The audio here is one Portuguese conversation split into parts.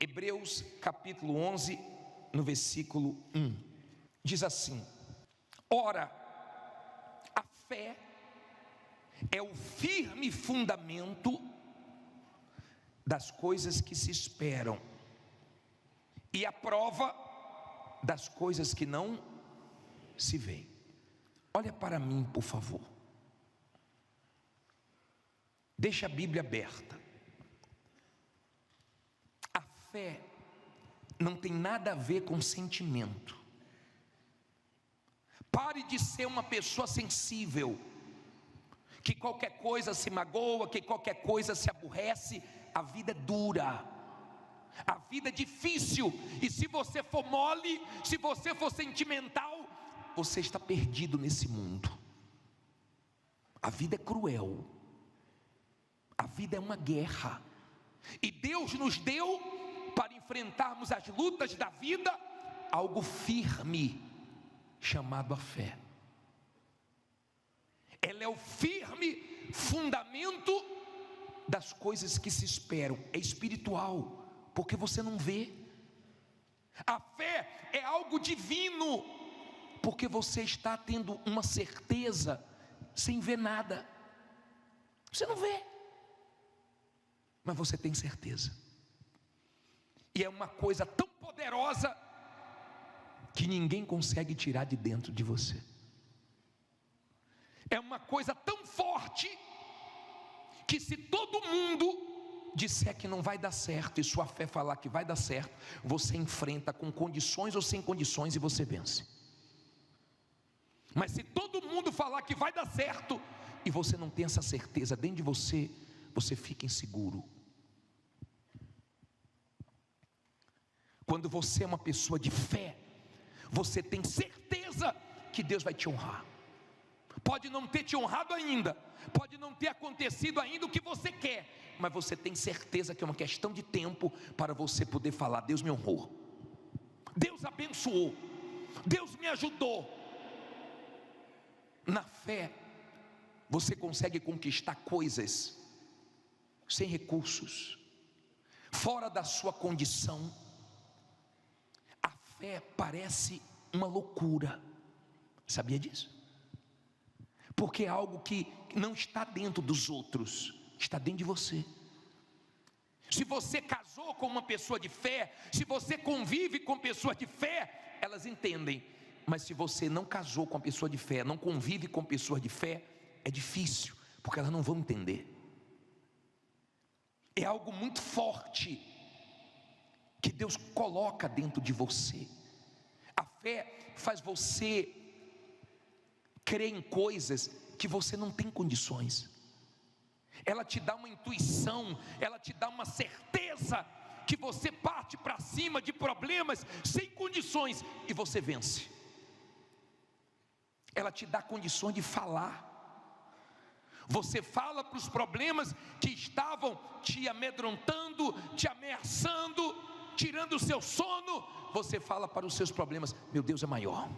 Hebreus capítulo 11, no versículo 1, diz assim: ora, a fé é o firme fundamento das coisas que se esperam e a prova das coisas que não se veem. Olha para mim, por favor. Deixa a Bíblia aberta. A fé não tem nada a ver com sentimento. Pare de ser uma pessoa sensível, que qualquer coisa se magoa, que qualquer coisa se aborrece. A vida é dura, a vida é difícil, e se você for mole, se você for sentimental, você está perdido nesse mundo. A vida é cruel, a vida é uma guerra, e Deus nos deu para enfrentarmos as lutas da vida algo firme, chamado a fé. Ela é o firme fundamento das coisas que se esperam. É espiritual, porque você não vê. A fé é algo divino, porque você está tendo uma certeza sem ver nada. Você não vê, mas você tem certeza. E é uma coisa tão poderosa que ninguém consegue tirar de dentro de você. É uma coisa tão forte que se todo mundo disser que não vai dar certo e sua fé falar que vai dar certo, você enfrenta com condições ou sem condições e você vence. Mas se todo mundo falar que vai dar certo e você não tem essa certeza dentro de você, você fica inseguro. Quando você é uma pessoa de fé, você tem certeza que Deus vai te honrar. Pode não ter te honrado ainda, pode não ter acontecido ainda o que você quer, mas você tem certeza que é uma questão de tempo para você poder falar: Deus me honrou, Deus abençoou, Deus me ajudou. Na fé, você consegue conquistar coisas sem recursos, fora da sua condição. A fé parece uma loucura, sabia disso? Porque é algo que não está dentro dos outros, está dentro de você. Se você casou com uma pessoa de fé, se você convive com pessoas de fé, elas entendem. Mas se você não casou com uma pessoa de fé, não convive com pessoas de fé, é difícil, porque elas não vão entender. É algo muito forte que Deus coloca dentro de você. A fé faz você crer em coisas que você não tem condições. Ela te dá uma intuição, ela te dá uma certeza que você parte para cima de problemas sem condições e você vence. Ela te dá condições de falar. Você fala para os problemas que estavam te amedrontando, te ameaçando, tirando o seu sono. Você fala para os seus problemas: meu Deus é maior.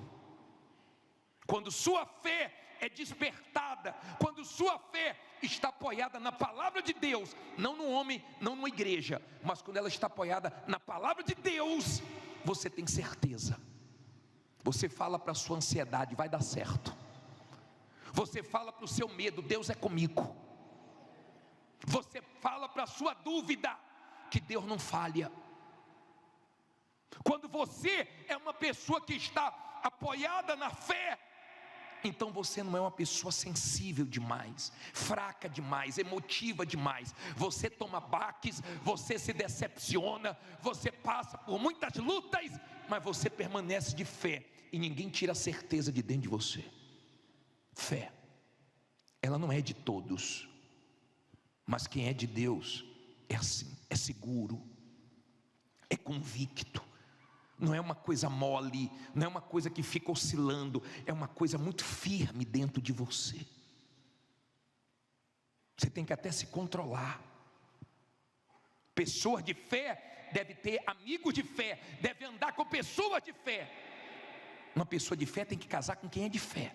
Quando sua fé é despertada, quando sua fé está apoiada na palavra de Deus, não no homem, não numa igreja, mas quando ela está apoiada na palavra de Deus, você tem certeza. Você fala para a sua ansiedade: vai dar certo. Você fala para o seu medo: Deus é comigo. Você fala para a sua dúvida que Deus não falha. Quando você é uma pessoa que está apoiada na fé, então você não é uma pessoa sensível demais, fraca demais, emotiva demais. Você toma baques, você se decepciona, você passa por muitas lutas, mas você permanece de fé e ninguém tira a certeza de dentro de você. Fé, ela não é de todos, mas quem é de Deus é assim, é seguro, é convicto. Não é uma coisa mole, não é uma coisa que fica oscilando, é uma coisa muito firme dentro de você. Você tem que até se controlar. Pessoas de fé devem ter amigos de fé, devem andar com pessoas de fé. Uma pessoa de fé tem que casar com quem é de fé.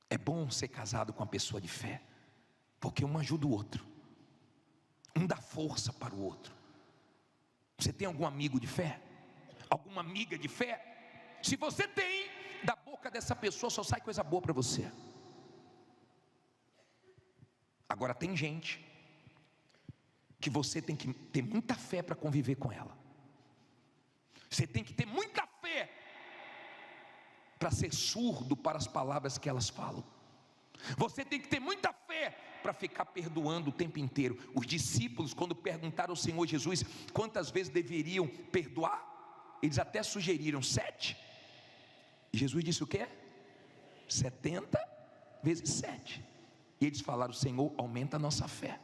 É bom ser casado com uma pessoa de fé, porque um ajuda o outro. Um dá força para o outro. Você tem algum amigo de fé? Alguma amiga de fé? Se você tem, da boca dessa pessoa só sai coisa boa para você. Agora tem gente que você tem que ter muita fé para conviver com ela. Você tem que ter muita fé para ser surdo para as palavras que elas falam. Você tem que ter muita fé para ficar perdoando o tempo inteiro. Os discípulos, quando perguntaram ao Senhor Jesus quantas vezes deveriam perdoar, eles até sugeriram 7. Jesus disse o quê? 70 vezes 7. E eles falaram: Senhor, aumenta a nossa fé.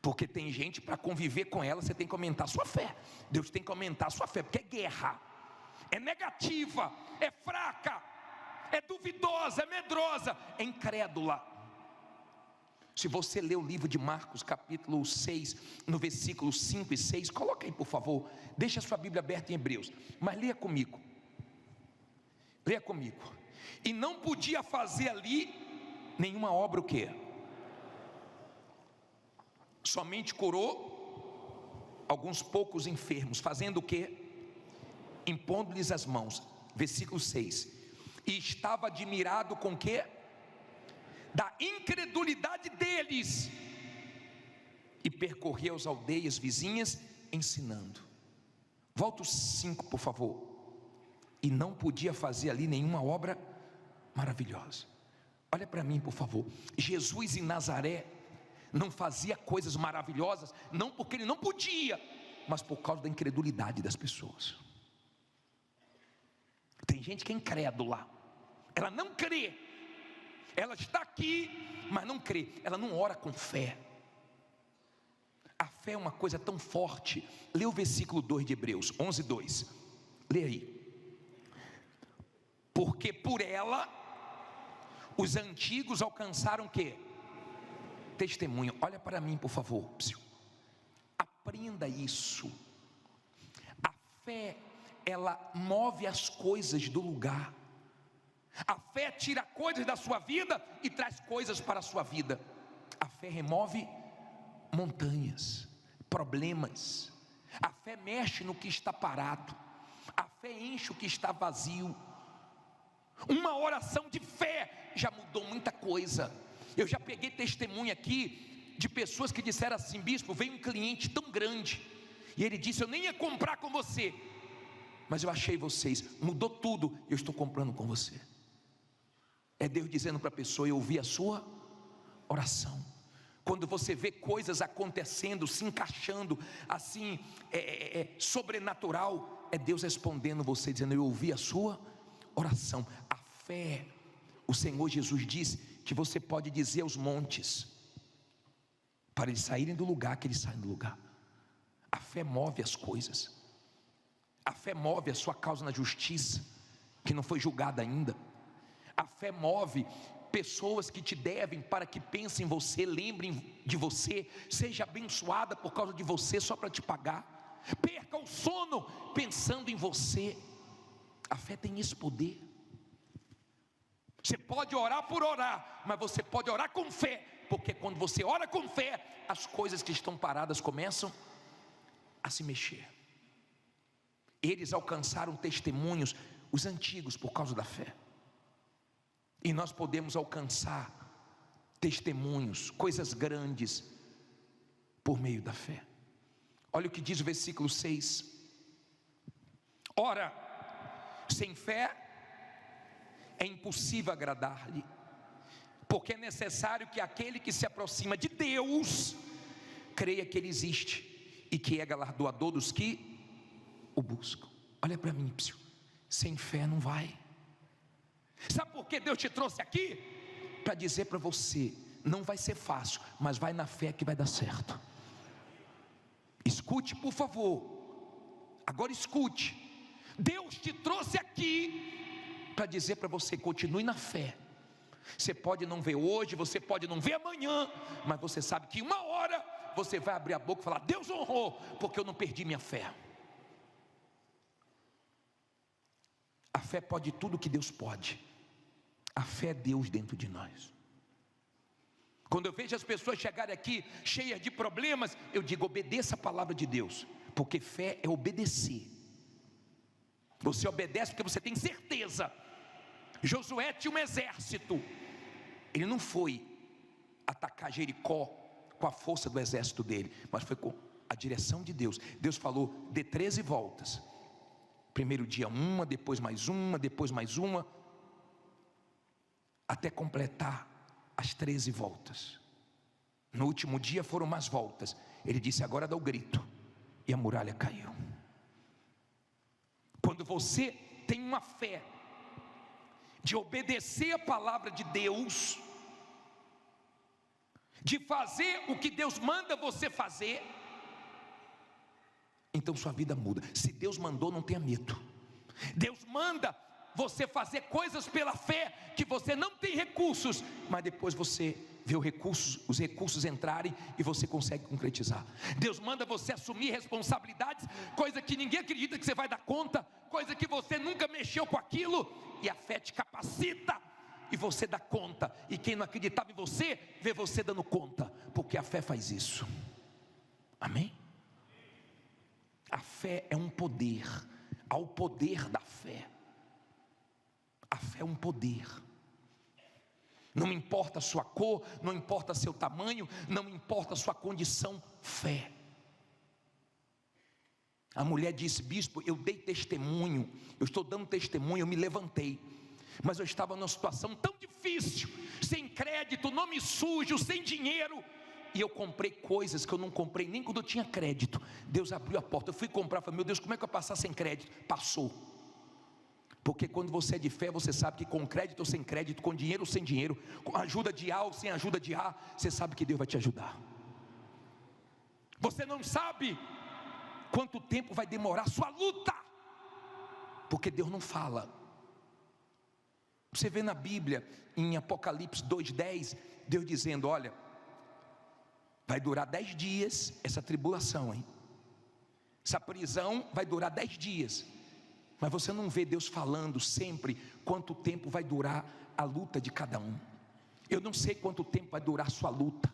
Porque tem gente, para conviver com ela, você tem que aumentar a sua fé. Deus tem que aumentar a sua fé, porque é guerra, é negativa, é fraca, é duvidosa, é medrosa, é incrédula. Se você ler o livro de Marcos, capítulo 6, no versículo 5 e 6, coloca aí por favor, deixa a sua Bíblia aberta em Hebreus, mas leia comigo. Leia comigo. E não podia fazer ali nenhuma obra o quê? Somente curou alguns poucos enfermos, fazendo o quê? Impondo-lhes as mãos. Versículo 6. E estava admirado com o quê? Da incredulidade deles. E percorria as aldeias vizinhas ensinando. Volta o 5 por favor. E não podia fazer ali nenhuma obra maravilhosa. Olha para mim por favor. Jesus em Nazaré não fazia coisas maravilhosas, não porque ele não podia, mas por causa da incredulidade das pessoas. Tem gente que é incrédula, ela não crê, ela está aqui, mas não crê, ela não ora com fé. A fé é uma coisa tão forte. Lê o versículo 2 de Hebreus 11, 2. Lê aí. Porque por ela os antigos alcançaram o quê? Testemunho. Olha para mim por favor, aprenda isso. A fé, ela move as coisas do lugar. A fé tira coisas da sua vida e traz coisas para a sua vida. A fé remove montanhas, problemas. A fé mexe no que está parado. A fé enche o que está vazio. Uma oração de fé já mudou muita coisa. Eu já peguei testemunho aqui de pessoas que disseram assim: bispo, veio um cliente tão grande e ele disse: eu nem ia comprar com você, mas eu achei vocês, mudou tudo, eu estou comprando com você. É Deus dizendo para a pessoa: eu ouvi a sua oração. Quando você vê coisas acontecendo, se encaixando assim, sobrenatural, é Deus respondendo você, dizendo: eu ouvi a sua oração. A fé, o Senhor Jesus disse que você pode dizer aos montes para eles saírem do lugar, que eles saem do lugar. A fé move as coisas. A fé move a sua causa na justiça, que não foi julgada ainda. A fé move pessoas que te devem, para que pensem em você, lembrem de você, seja abençoada por causa de você, só para te pagar. Perca o sono pensando em você. A fé tem esse poder. Você pode orar por orar, mas você pode orar com fé, porque quando você ora com fé, as coisas que estão paradas começam a se mexer. Eles alcançaram testemunhos, os antigos, por causa da fé. E nós podemos alcançar testemunhos, coisas grandes, por meio da fé. Olha o que diz o versículo 6. Ora, sem fé é impossível agradar-lhe, porque é necessário que aquele que se aproxima de Deus creia que Ele existe e que é galardoador dos que o buscam. Olha para mim, sem fé não vai. Sabe por que Deus te trouxe aqui? Para dizer para você: não vai ser fácil, mas vai na fé que vai dar certo. Escute por favor, agora escute. Deus te trouxe aqui para dizer para você: continue na fé. Você pode não ver hoje, você pode não ver amanhã, mas você sabe que uma hora você vai abrir a boca e falar: Deus honrou, porque eu não perdi minha fé. A fé pode tudo que Deus pode. A fé é Deus dentro de nós. Quando eu vejo as pessoas chegarem aqui cheias de problemas, eu digo: obedeça a palavra de Deus, porque fé é obedecer. Você obedece porque você tem certeza. Josué tinha um exército, ele não foi atacar Jericó com a força do exército dele, mas foi com a direção de Deus. Deus falou: dê 13 voltas. Primeiro dia uma, depois mais uma, depois mais uma, até completar as 13 voltas. No último dia foram mais voltas. Ele disse: agora dá o grito, e a muralha caiu. Quando você tem uma fé de obedecer a palavra de Deus, de fazer o que Deus manda você fazer, então sua vida muda. Se Deus mandou, não tenha medo. Deus manda você fazer coisas pela fé, que você não tem recursos, mas depois você vê os recursos entrarem e você consegue concretizar. Deus manda você assumir responsabilidades, coisa que ninguém acredita que você vai dar conta, coisa que você nunca mexeu com aquilo, e a fé te capacita e você dá conta. E quem não acreditava em você, vê você dando conta, porque a fé faz isso. Amém? A fé é um poder. Ao poder da fé. A fé é um poder. Não importa a sua cor, não importa seu tamanho, não importa a sua condição, fé. A mulher disse: bispo, eu dei testemunho, eu estou dando testemunho, eu me levantei, mas eu estava numa situação tão difícil, sem crédito, nome sujo, sem dinheiro, e eu comprei coisas que eu não comprei nem quando eu tinha crédito. Deus abriu a porta, eu fui comprar, falei: meu Deus, como é que eu vou passar sem crédito? Passou. Porque quando você é de fé, você sabe que com crédito ou sem crédito, com dinheiro ou sem dinheiro, com ajuda de A ou sem ajuda de A, você sabe que Deus vai te ajudar. Você não sabe quanto tempo vai demorar a sua luta, porque Deus não fala. Você vê na Bíblia, em Apocalipse 2:10, Deus dizendo: olha, vai durar 10 dias essa tribulação, hein? Essa prisão vai durar 10 dias. Mas você não vê Deus falando sempre quanto tempo vai durar a luta de cada um. Eu não sei quanto tempo vai durar a sua luta.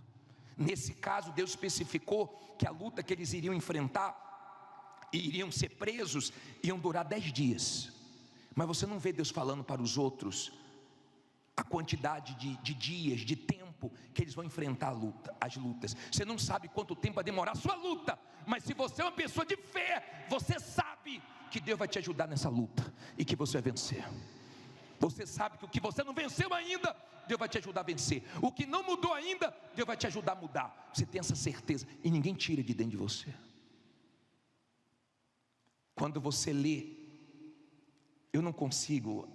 Nesse caso, Deus especificou que a luta que eles iriam enfrentar, e iriam ser presos, iam durar 10 dias. Mas você não vê Deus falando para os outros a quantidade de dias, de tempo que eles vão enfrentar as lutas. Você não sabe quanto tempo vai demorar a sua luta, mas se você é uma pessoa de fé, você sabe que Deus vai te ajudar nessa luta e que você vai vencer. Você sabe que o que você não venceu ainda, Deus vai te ajudar a vencer. O que não mudou ainda, Deus vai te ajudar a mudar. Você tem essa certeza e ninguém tira de dentro de você. Quando você lê, eu não consigo,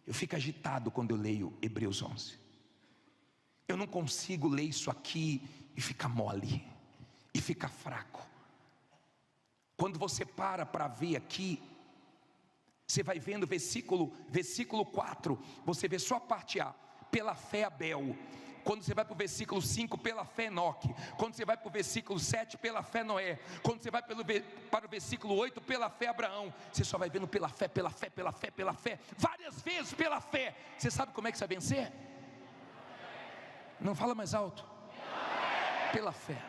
eu fico agitado quando eu leio Hebreus 11. Eu não consigo ler isso aqui e ficar mole, e ficar fraco. Quando você para ver aqui, você vai vendo versículo 4, você vê só a parte A: pela fé Abel. Quando você vai para o versículo 5, pela fé Enoque. Quando você vai para o versículo 7, pela fé Noé. Quando você vai para o versículo 8, pela fé Abraão. Você só vai vendo pela fé, pela fé, pela fé, pela fé, várias vezes pela fé. Você sabe como é que você vai vencer? Não fala mais alto. Pela fé.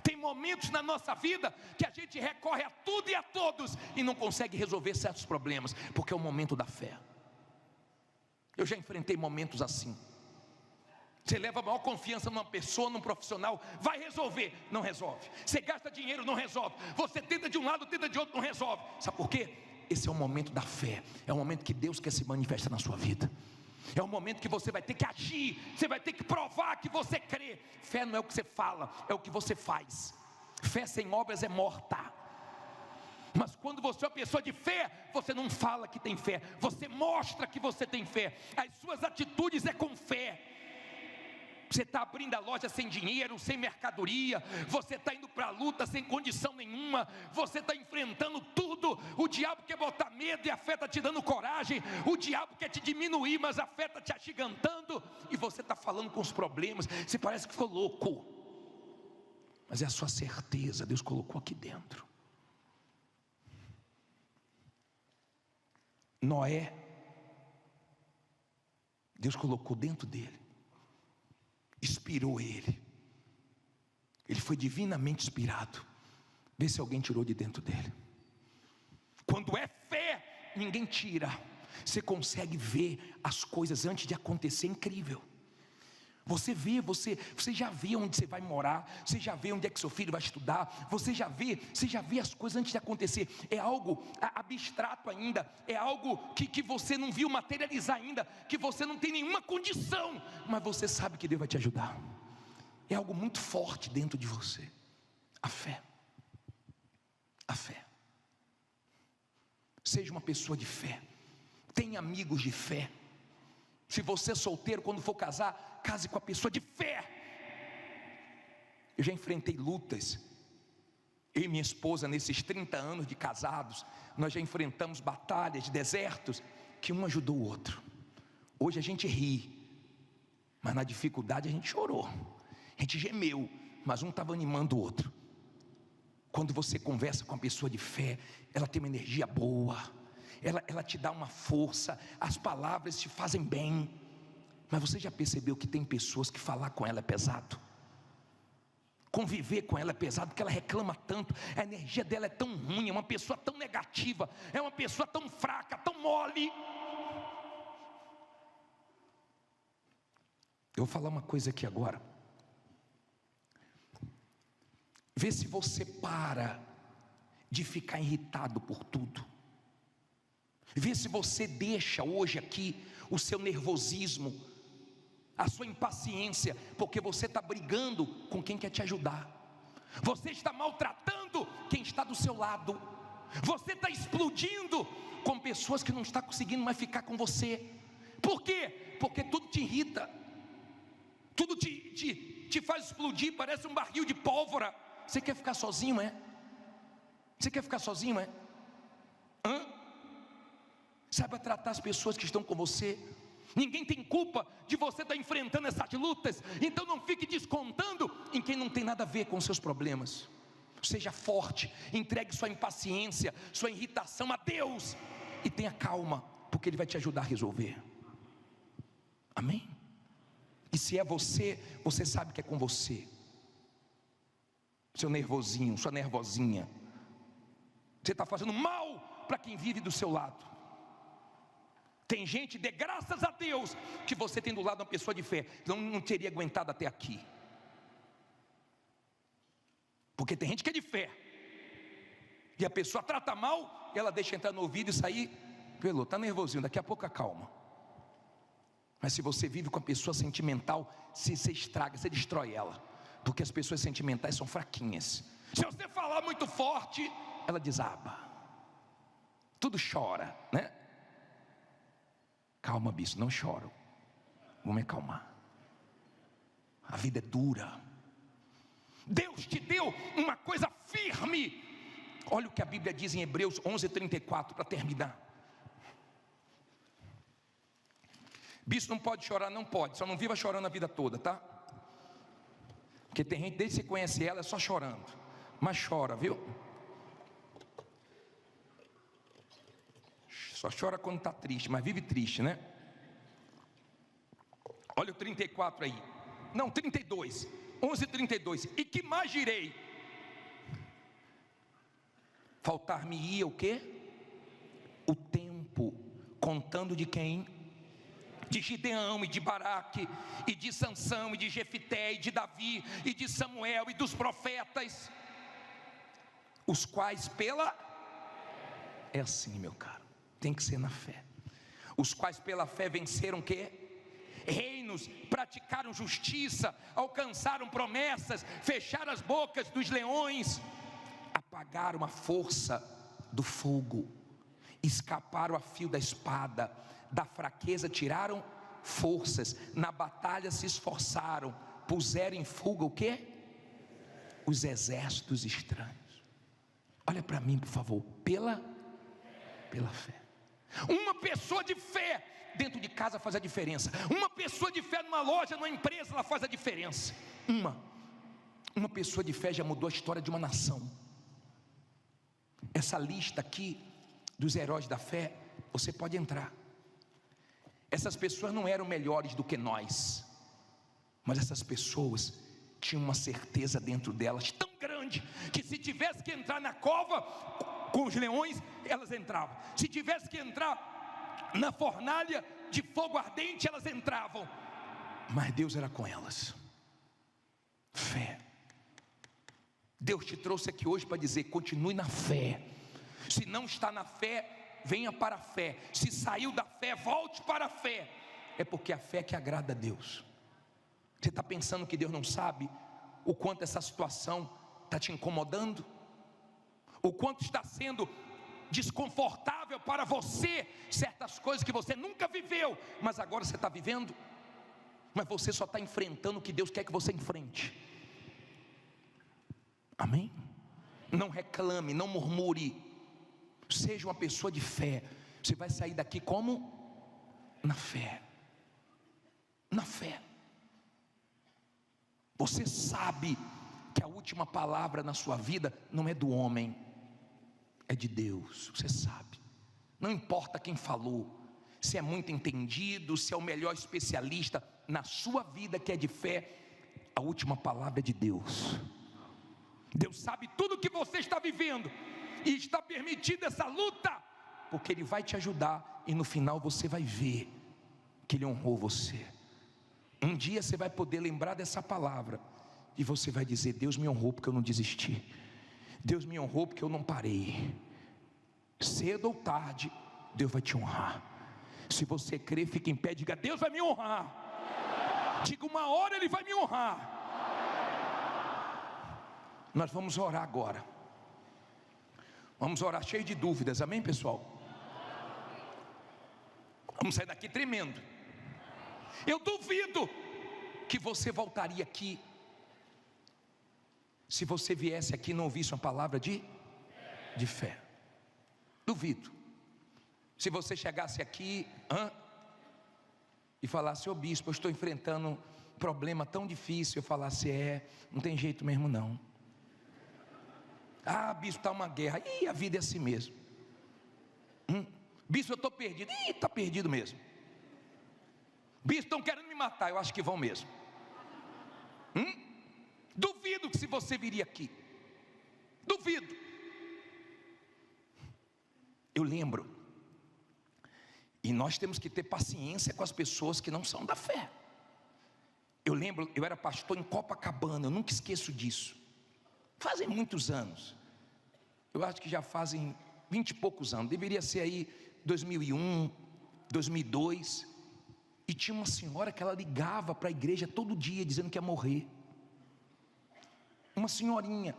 Tem momentos na nossa vida que a gente recorre a tudo e a todos e não consegue resolver certos problemas, porque é o momento da fé. Eu já enfrentei momentos assim. Você leva a maior confiança numa pessoa, num profissional, vai resolver, não resolve. Você gasta dinheiro, não resolve. Você tenta de um lado, tenta de outro, não resolve. Sabe por quê? Esse é o momento da fé. É o momento que Deus quer se manifestar na sua vida. É o momento que você vai ter que agir, você vai ter que provar que você crê. Fé não é o que você fala, é o que você faz. Fé sem obras é morta. Mas quando você é uma pessoa de fé, você não fala que tem fé, você mostra que você tem fé. As suas atitudes é com fé. Você está abrindo a loja sem dinheiro, sem mercadoria, você está indo para a luta sem condição nenhuma, você está enfrentando tudo. O diabo quer botar medo e a fé está te dando coragem. O diabo quer te diminuir, mas a fé está te agigantando. E você está falando com os problemas, você parece que ficou louco, mas é a sua certeza, Deus colocou aqui dentro. Noé, Deus colocou dentro dele inspirou ele. Ele foi divinamente inspirado. Vê se alguém tirou de dentro dele. Quando é fé, ninguém tira. Você consegue ver as coisas antes de acontecer, incrível. Você vê, você já vê onde você vai morar, você já vê onde é que seu filho vai estudar, você já vê as coisas antes de acontecer. É algo abstrato ainda, é algo que você não viu materializar ainda, que você não tem nenhuma condição, mas você sabe que Deus vai te ajudar. É algo muito forte dentro de você. A fé. A fé. Seja uma pessoa de fé. Tenha amigos de fé. Se você é solteiro, quando for casar, case com a pessoa de fé. Eu já enfrentei lutas. Eu e minha esposa, nesses 30 anos de casados, nós já enfrentamos batalhas, desertos, que um ajudou o outro. Hoje a gente ri, mas na dificuldade a gente chorou, a gente gemeu, mas um estava animando o outro. Quando você conversa com uma pessoa de fé, ela tem uma energia boa, ela te dá uma força, as palavras te fazem bem. Mas você já percebeu que tem pessoas que falar com ela é pesado? Conviver com ela é pesado, porque ela reclama tanto, a energia dela é tão ruim, é uma pessoa tão negativa, é uma pessoa tão fraca, tão mole. Eu vou falar uma coisa aqui agora. Vê se você para de ficar irritado por tudo. Vê se você deixa hoje aqui o seu nervosismo, a sua impaciência, porque você está brigando com quem quer te ajudar. Você está maltratando quem está do seu lado. Você está explodindo com pessoas que não estão conseguindo mais ficar com você. Por quê? Porque tudo te irrita, tudo te faz explodir, parece um barril de pólvora. Você quer ficar sozinho, é? Você quer ficar sozinho, é? Saiba tratar as pessoas que estão com você. Ninguém tem culpa de você estar enfrentando essas lutas. Então não fique descontando em quem não tem nada a ver com os seus problemas. Seja forte, entregue sua impaciência, sua irritação a Deus, e tenha calma, porque Ele vai te ajudar a resolver. Amém? E se é você, você sabe que é com você. Seu nervosinho, sua nervosinha, você está fazendo mal para quem vive do seu lado. Tem gente, dê graças a Deus, que você tem do lado uma pessoa de fé, não teria aguentado até aqui. Porque tem gente que é de fé, e a pessoa trata mal, e ela deixa entrar no ouvido e sair, pelo, está nervosinho, daqui a pouco acalma. Mas se você vive com a pessoa sentimental, você estraga, você destrói ela. Porque as pessoas sentimentais são fraquinhas. Se você falar muito forte, ela desaba, tudo chora, né? Calma, bicho, não choro. Vamos acalmar. A vida é dura. Deus te deu uma coisa firme. Olha o que a Bíblia diz em Hebreus 11:34, para terminar. Bicho não pode chorar, não pode. Só não viva chorando a vida toda, tá? Porque tem gente, desde que você conhece ela, é só chorando. Mas chora, viu? Só chora quando está triste, mas vive triste, né? Olha o 34 aí. Não, 32. 11:32. E que mais direi? Faltar-me-ia o quê? O tempo, contando de quem? De Gideão e de Baraque, e de Sansão, e de Jefité, e de Davi, e de Samuel, e dos profetas, os quais é assim, meu caro, tem que ser na fé. Os quais pela fé venceram o quê? Reinos, praticaram justiça, alcançaram promessas, fecharam as bocas dos leões, apagaram a força do fogo, escaparam a fio da espada, da fraqueza tiraram forças, na batalha se esforçaram, puseram em fuga o quê? Os exércitos estranhos. Olha para mim, por favor, pela fé. Uma pessoa de fé dentro de casa faz a diferença. Uma pessoa de fé numa loja, numa empresa, ela faz a diferença. Uma pessoa de fé já mudou a história de uma nação. Essa lista aqui dos heróis da fé, você pode entrar. Essas pessoas não eram melhores do que nós, Mas essas pessoas tinham uma certeza dentro delas tão grande, que se tivesse que entrar na cova com os leões, elas entravam. Se tivesse que entrar na fornalha de fogo ardente, elas entravam. Mas Deus era com elas. Fé. Deus te trouxe aqui hoje para dizer: continue na fé. Se não está na fé, venha para a fé. Se saiu da fé, volte para a fé. É porque a fé que agrada a Deus. Você está pensando que Deus não sabe o quanto essa situação está te incomodando? O quanto está sendo desconfortável para você certas coisas que você nunca viveu, mas agora você está vivendo? Mas você só está enfrentando o que Deus quer que você enfrente. Amém? Não reclame, não murmure. Seja uma pessoa de fé. Você vai sair daqui como? Na fé. Na fé. Você sabe que a última palavra na sua vida não é do homem, é de Deus. Você sabe. Não importa quem falou, se é muito entendido, se é o melhor especialista, na sua vida que é de fé, a última palavra é de Deus. Deus sabe tudo o que você está vivendo, e está permitindo essa luta, porque Ele vai te ajudar, e no final você vai ver que Ele honrou você. Um dia você vai poder lembrar dessa palavra, e você vai dizer: Deus me honrou porque eu não desisti, Deus me honrou porque eu não parei. Cedo ou tarde, Deus vai te honrar. Se você crer, fica em pé, diga: Deus vai me honrar. Diga: uma hora Ele vai me honrar. Nós vamos orar agora. Vamos orar cheio de dúvidas, amém, pessoal? Vamos sair daqui tremendo. Eu duvido que você voltaria aqui se você viesse aqui e não ouvisse uma palavra de fé. Duvido. Se você chegasse aqui e falasse: ô bispo, eu estou enfrentando um problema tão difícil. Eu falasse: não tem jeito mesmo não. Ah, bispo, está uma guerra. Ih, a vida é assim mesmo. Bispo, eu estou perdido. Ih, está perdido mesmo. Bispo, estão querendo me matar. Eu acho que vão mesmo. Duvido que se você viria aqui. Duvido. Eu lembro. E nós temos que ter paciência com as pessoas que não são da fé. Eu lembro, eu era pastor em Copacabana. Eu nunca esqueço disso. Fazem muitos anos. Eu acho que já fazem 20 e poucos anos. Deveria ser aí 2001, 2002. E tinha uma senhora que ela ligava para a igreja todo dia dizendo que ia morrer. Uma senhorinha.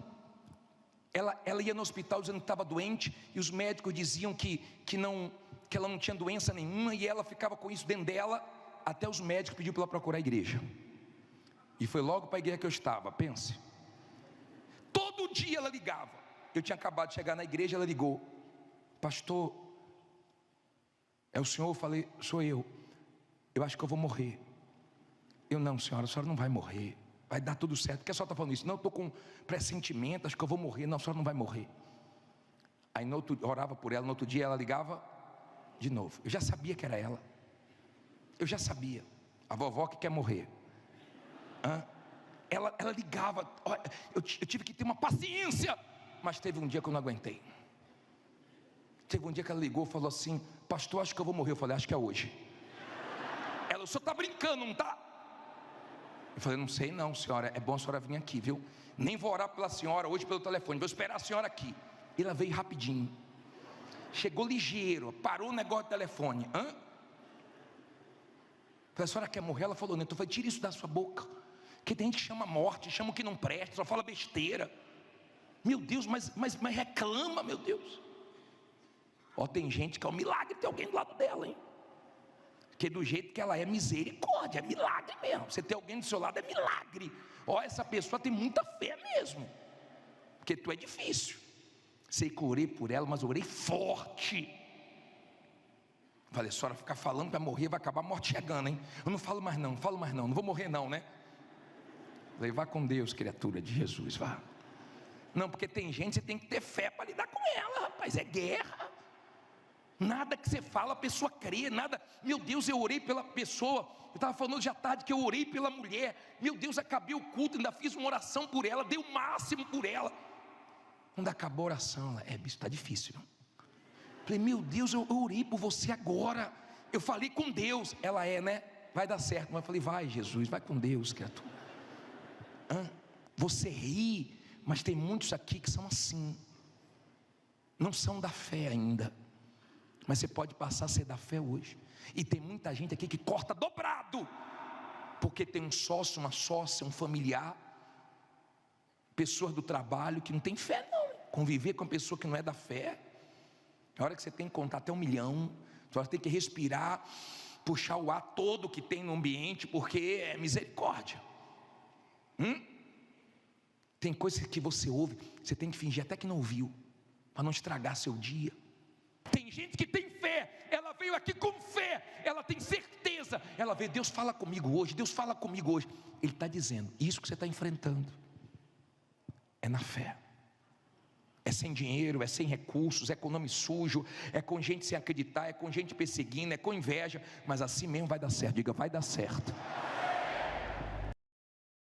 Ela ia no hospital dizendo que estava doente, e os médicos diziam que ela não tinha doença nenhuma, e ela ficava com isso dentro dela, até os médicos pediram para ela procurar a igreja. E foi logo para a igreja que eu estava, pense. Todo dia ela ligava. Eu tinha acabado de chegar na igreja, ela ligou: pastor, é o senhor? Eu falei: sou eu. Eu acho que eu vou morrer. Eu: não, senhora, a senhora não vai morrer, vai dar tudo certo. Por que a senhora está falando isso? Não, eu estou com pressentimento, acho que eu vou morrer. Não, a senhora não vai morrer. Aí orava por ela, no outro dia ela ligava de novo. Eu já sabia que era ela. Eu já sabia. A vovó que quer morrer. Ela ligava. Eu tive que ter uma paciência. Mas teve um dia que eu não aguentei. Teve um dia que ela ligou e falou assim: pastor, acho que eu vou morrer. Eu falei: acho que é hoje. Ela: o senhor está brincando, não está? Eu falei: não sei não, senhora, é bom a senhora vir aqui, viu? Nem vou orar pela senhora hoje pelo telefone, vou esperar a senhora aqui. E ela veio rapidinho. Chegou ligeiro, parou o negócio do telefone. Falei: a senhora quer morrer? Ela falou: não. Então eu falei: tira isso da sua boca, que tem gente que chama morte, chama o que não presta, só fala besteira. Meu Deus, mas reclama, meu Deus. Tem gente que é um milagre ter alguém do lado dela, hein? Porque do jeito que ela é, misericórdia, é milagre mesmo. Você ter alguém do seu lado é milagre. Essa pessoa tem muita fé mesmo. Porque tu é difícil. Sei que eu orei por ela, mas eu orei forte. Falei: a senhora ficar falando para morrer, vai acabar a morte chegando, hein? Eu não falo mais não, não vou morrer não, né? Falei: vá com Deus, criatura de Jesus, vá. Não, porque tem gente, você tem que ter fé para lidar com ela, rapaz, é guerra. Nada que você fala a pessoa crê, nada. Meu Deus, eu orei pela pessoa. Eu estava falando hoje à tarde que eu orei pela mulher. Meu Deus, acabei o culto, ainda fiz uma oração por ela, dei o máximo por ela. Quando acabou a oração, ela, bicho, está difícil, não? Falei, meu Deus, eu orei por você agora. Eu falei com Deus. Ela né? Vai dar certo. Mas eu falei, vai Jesus, vai com Deus, criatura. Você ri, mas tem muitos aqui que são assim. Não são da fé ainda. Mas você pode passar a ser da fé hoje. E tem muita gente aqui que corta dobrado, porque tem um sócio, uma sócia, um familiar, pessoas do trabalho que não tem fé não. Conviver com uma pessoa que não é da fé, a hora que você tem que contar até 1 milhão, você tem que respirar, puxar o ar todo que tem no ambiente, porque é misericórdia. Tem coisas que você ouve, você tem que fingir até que não ouviu, para não estragar seu dia. Tem gente que tem fé, ela veio aqui com fé, ela tem certeza, ela vê, Deus fala comigo hoje, Deus fala comigo hoje. Ele está dizendo, isso que você está enfrentando é na fé. É sem dinheiro, é sem recursos, é com nome sujo, é com gente sem acreditar, é com gente perseguindo, é com inveja, mas assim mesmo vai dar certo. Diga, vai dar certo.